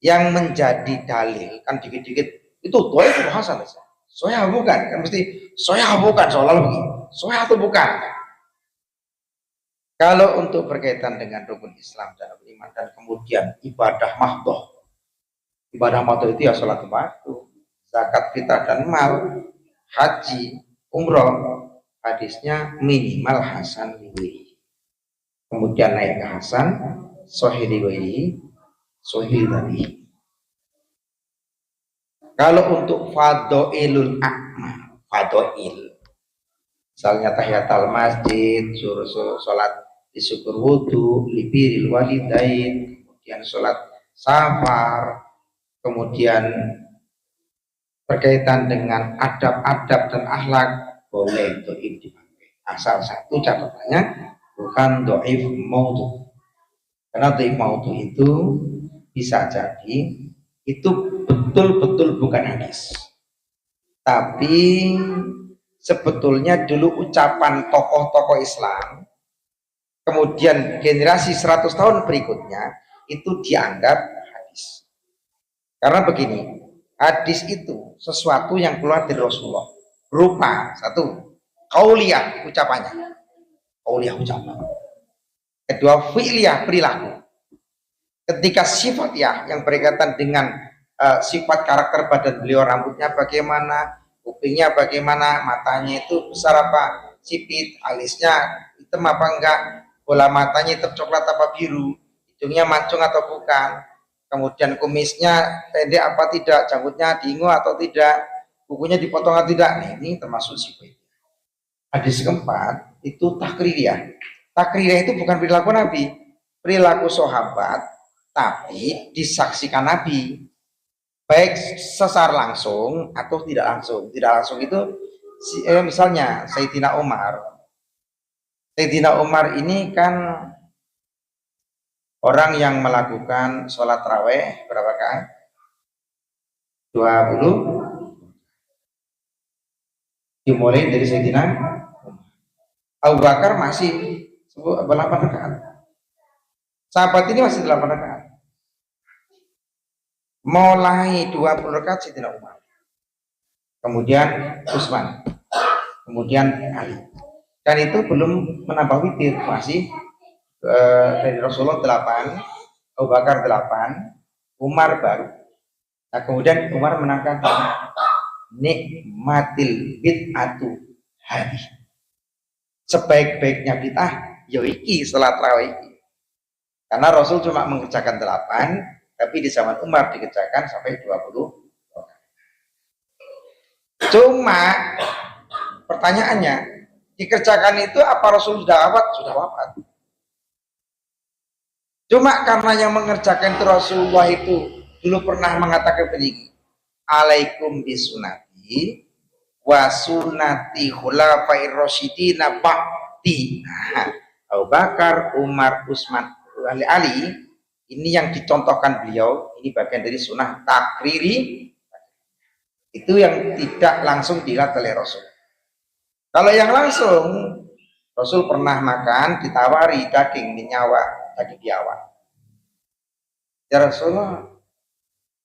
yang menjadi dalil kan dikit-dikit itu dhaif hasan saja. Soya bukan, kan mesti soya bukan soal begini. Soya itu bukan. Kalau untuk berkaitan dengan rukun Islam dan iman dan kemudian ibadah mahdoh itu ya sholat waktu, zakat, fitrah dan mal, haji, umroh, hadisnya minimal hasan riwayat. Kemudian naik ke hasan, sahih riwayat, sahih tadi. Kalau untuk fadhailul a'mal, fadhail, misalnya tahiyatul masjid, suruh sholat disyukur wudu, libiril walidain, kemudian sholat safar, kemudian berkaitan dengan adab-adab dan akhlak, boleh dhaif dipakai. Asal satu catatannya bukan dhaif maudhu. Karena dhaif maudhu itu bisa jadi itu betul-betul bukan hadis. Tapi sebetulnya dulu ucapan tokoh-tokoh Islam, kemudian generasi 100 tahun berikutnya itu dianggap hadis. Karena begini, hadis itu sesuatu yang keluar dari Rasulullah berupa satu, qauliyah ucapannya, qauliyah ucapan. Kedua, fi'liyah perilaku. Ketika sifat ya yang berkaitan dengan sifat karakter badan beliau, rambutnya bagaimana, kupingnya bagaimana, matanya itu besar apa sipit, alisnya hitam apa enggak, bola matanya hitam coklat apa biru, hidungnya mancung atau bukan, kemudian kumisnya pendek apa tidak, janggutnya diingu atau tidak, kukunya dipotong atau tidak. Nah, ini termasuk sifat. Hadis keempat itu takririyah. Takririyah itu bukan perilaku Nabi, perilaku sahabat, tapi disaksikan Nabi, baik secara langsung atau tidak langsung. Tidak langsung itu misalnya Sayyidina Umar ini kan orang yang melakukan sholat tarawih berapa kan? 20, dimulai dari Sayyidina Abu Bakar masih 8 rakaat. Sahabat ini masih 8 rakaat. Mulai 20 rakaat Sayyidina Umar, kemudian Utsman, kemudian Ali. Dan itu belum menambah witir, masih dari Rasulullah 8, Abu Bakar 8, Umar baru. Nah, kemudian Umar menangkan nikmatil bid'atu hadi. Sebaik-baiknya bid'ah yoiki salat tarawih. Karena Rasul cuma mengerjakan 8, tapi di zaman Umar dikerjakan sampai 20. Cuma pertanyaannya, dikerjakan itu apa Rasul sudah wafat? Sudah wafat. Cuma karena yang mengerjakan itu Rasulullah itu dulu pernah mengatakan begini, alaikum bisunati wa sunnati khulafair rasyidina ba'di. Abu Bakar, Umar, Utsman, Ali, ini yang dicontohkan beliau, ini bagian dari sunnah takriri, itu yang tidak langsung dilihat oleh Rasul. Kalau yang langsung, Rasul pernah makan ditawari daging nyawa, daging biawak. Ya Rasulullah,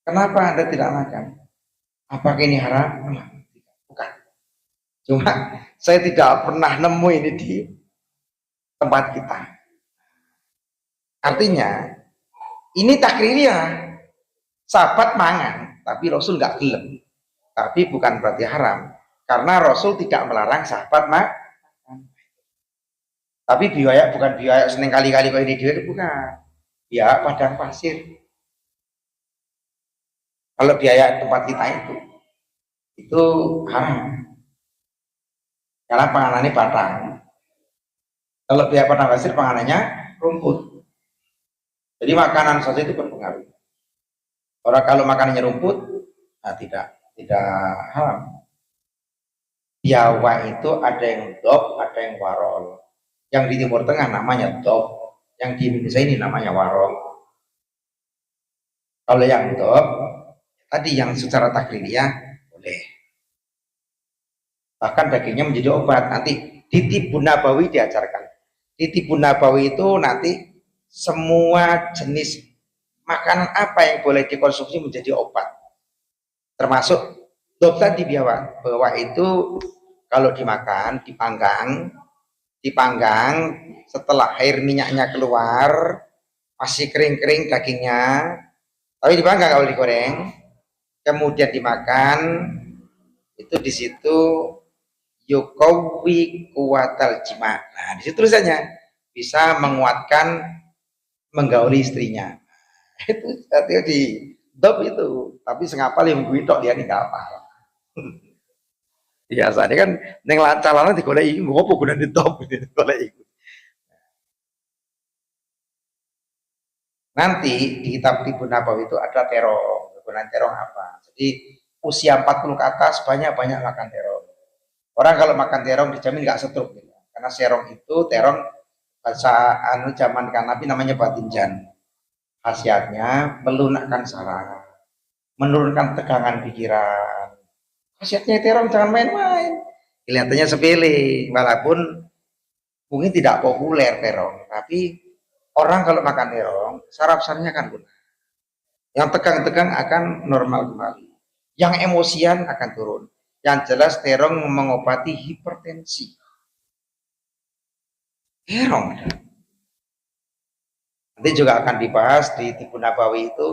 kenapa Anda tidak makan? Apakah ini haram? Bukan. Cuma saya tidak pernah nemu ini di tempat kita. Artinya ini takririah, sahabat mangan, tapi Rasul nggak gelem. Tapi bukan berarti haram, karena Rasul tidak melarang sahabat makan. Tapi biaya bukan biaya seneng kali-kali kok ini dia, bukan. Biaya padang pasir. Kalau biaya tempat kita itu haram, karena panganannya batang. Kalau biaya padang pasir panganannya rumput. Jadi makanan saja itu berpengaruh. Orang kalau makanannya rumput, nah tidak haram. Biawak itu ada yang dob, ada yang warol. Yang di Timur Tengah namanya dob, yang di Indonesia ini namanya warol. Kalau yang dob, tadi yang secara takririah boleh. Bahkan dagingnya menjadi obat. Nanti di Tibun Nabawi diajarkan. Di Tibun Nabawi itu nanti semua jenis makanan apa yang boleh dikonsumsi menjadi obat. Termasuk dokter tadi bahwa itu kalau dimakan, dipanggang, setelah air minyaknya keluar, masih kering-kering dagingnya, tapi dipanggang kalau digoreng, kemudian dimakan, itu di situ yukawi kuatal jima. Nah, di situ tulisannya bisa menguatkan menggauli istrinya. Itu artinya di dop itu, tapi sengapal yang gue tok dia nih nggak apa. Biasanya kan neng calana digoleki ngopo gunane top digoleki. Nanti di kitab Tibu Nabawi itu ada terong. Kegunaan terong apa? Jadi usia 40 ke atas banyak-banyak makan terong. Orang kalau makan terong dijamin nggak stroke gitu. Karena terong bahasa zaman kan Nabi namanya batinjan. Khasiatnya melunakkan saraf, menurunkan tegangan pikiran. Khasiatnya terong jangan main-main. Kelihatannya sepele, walaupun mungkin tidak populer terong, tapi orang kalau makan terong, saraf-sarafnya akan lunak. Yang tegang-tegang akan normal kembali. Yang emosian akan turun. Yang jelas terong mengobati hipertensi. Terong. Nanti juga akan dibahas di Tibu Nabawi itu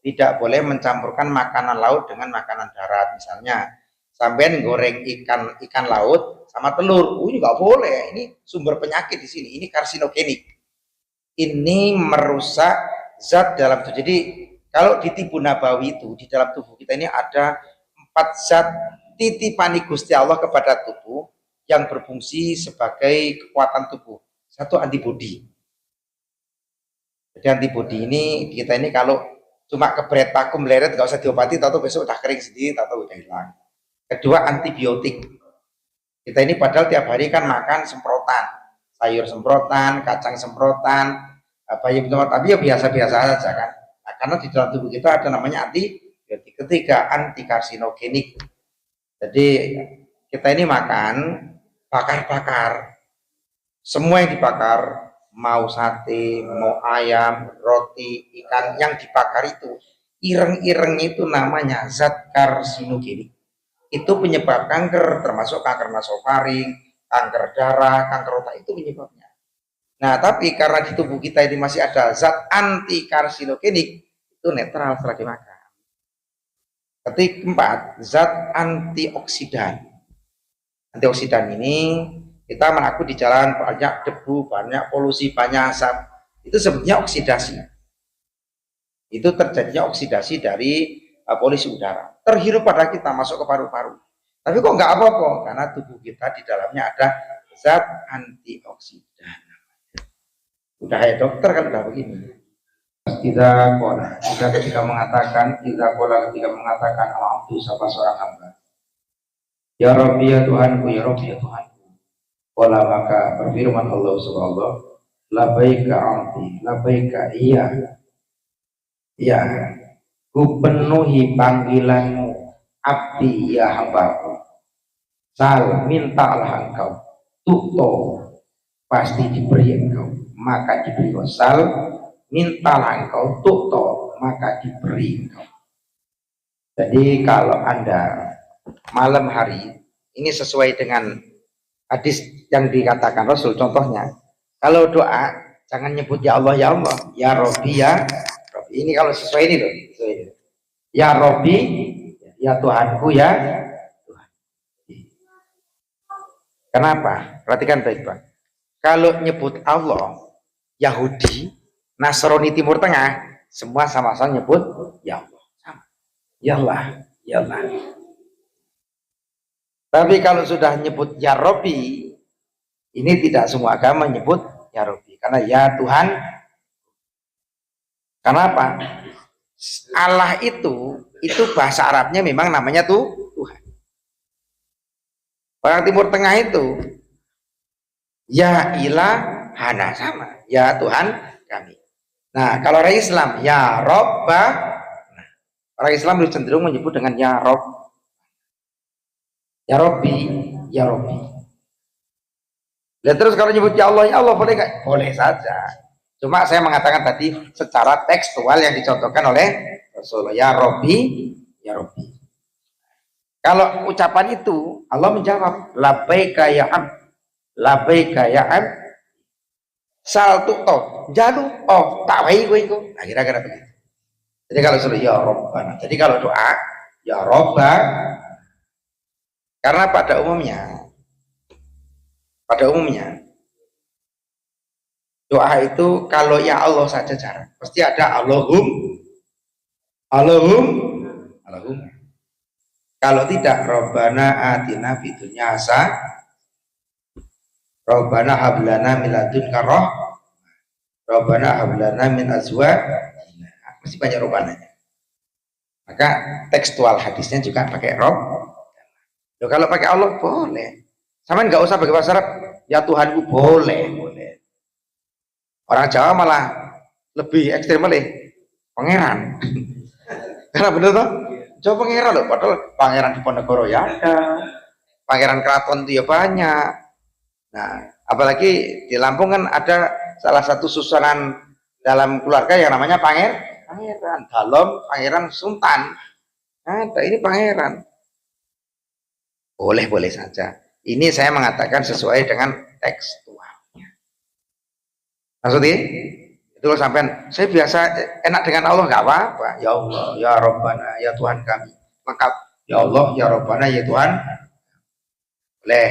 tidak boleh mencampurkan makanan laut dengan makanan darat. Misalnya, sampean goreng ikan laut sama telur, ini nggak boleh. Ini sumber penyakit di sini. Ini karsinogenik. Ini merusak zat dalam tubuh. Jadi kalau di Tibu Nabawi itu di dalam tubuh kita ini ada 4 zat titipan Gusti Allah kepada tubuh yang berfungsi sebagai kekuatan tubuh. Satu antibodi. Jadi antibodi ini kita ini kalau cuma kebret paku meleret nggak usah diobati, tahu besok udah kering sendiri, tahu udah hilang. Kedua antibiotik. Kita ini padahal tiap hari kan makan semprotan, sayur semprotan, kacang semprotan, apa yang tapi ya biasa-biasa saja kan. Nah, karena di dalam tubuh kita ada namanya antibiotik. Ketiga anti karsinogenik. Jadi kita ini makan bakar-bakar, semua yang dibakar, mau sate, mau ayam, roti, ikan yang dibakar itu, ireng-ireng itu namanya zat karsinogenik. Itu penyebab kanker, termasuk kanker nasofaring, kanker darah, kanker otak, itu penyebabnya. Nah, tapi karena di tubuh kita ini masih ada zat anti karsinogenik, itu netral setelah dimakan. Keempat, zat antioksidan. Antioksidan ini kita mengaku di jalan banyak debu, banyak polusi, banyak asap. Itu sebetulnya oksidasi. Itu terjadinya oksidasi dari polusi udara. Terhirup pada kita masuk ke paru-paru. Tapi kok nggak apa-apa? Karena tubuh kita di dalamnya ada zat antioksidan. Udah ya dokter kalau udah begini. Ketika mengatakan Alhamdulillah siapa seorang hamba. Ya Rabbi ya Tuhanku, ya Rabbi ya Tuhanku. Wala maka berfirman Allah subhanahu labaika amti, labaika iya. Ya, ku penuhi panggilanmu abdi ya hambaku. Sal mintalah engkau, tukto pasti diberi engkau, maka diberi engkau. Sal mintalah engkau, tukto maka diberi engkau. Jadi kalau Anda malam hari ini sesuai dengan hadis yang dikatakan Rasul, contohnya kalau doa jangan nyebut ya Allah ya Allah, ya Robbi ya Robbi. Ini kalau sesuai ini loh, ya Robbi ya Tuhanku ya Tuhan. Kenapa? Perhatikan baik-baik. Kalau nyebut Allah, Yahudi, Nasrani Timur Tengah, semua sama-sama nyebut ya Allah, sama. Ya Allah, ya Allah. Tapi kalau sudah nyebut ya Robbi, ini tidak semua agama nyebut ya Robbi, karena ya Tuhan. Kenapa? Allah itu bahasa Arabnya memang namanya tuh Tuhan. Orang Timur Tengah itu ya ilahana, sama, ya Tuhan kami. Nah, kalau orang Islam ya Robba, nah, orang Islam lebih cenderung menyebut dengan ya Rob, ya Robbi, ya Robbi. Dan terus kalau nyebut ya Allah boleh nggak? Boleh saja. Cuma saya mengatakan tadi secara tekstual yang dicontohkan oleh Rasulullah, ya Robbi, ya Robbi. Kalau ucapan itu Allah menjawab, labbaika ya abd, labbaika ya abd, saltu toh, jalu oh tak baik gue itu. Nah, kira-kira begitu. Jadi kalau suruh ya Rabbana, jadi kalau doa ya Rabbana, karena pada umumnya doa itu kalau ya Allah saja jarang, pasti ada Allahum, Allahum, Allahum. Kalau tidak Rabbana atina fid dunya hasanah, Rabbana hablana min ladunka rahmah, Rabbana hablana min azwajina, masih banyak Rabbananya. Maka tekstual hadisnya juga pakai Rob. Loh, kalau pakai Allah boleh. Sama nggak usah pakai bahasa Arab. Ya Tuhanku boleh, boleh. Orang Jawa malah lebih ekstrem lagi. Pangeran. Karena bener toh? Jawa pangeran loh. Padahal pangeran Diponegoro ya ada. Pangeran Keraton itu ya banyak. Nah, apalagi di Lampung kan ada salah satu susunan dalam keluarga yang namanya pangeran Dalom, pangeran Sultan. Ada ini pangeran. Boleh-boleh saja. Ini saya mengatakan sesuai dengan tekstualnya. Maksudnya itu sampai saya biasa enak dengan Allah nggak apa-apa. Ya Allah, ya Rabbana, ya Tuhan kami. Lengkap. Ya Allah, ya Rabbana, ya Tuhan. Boleh.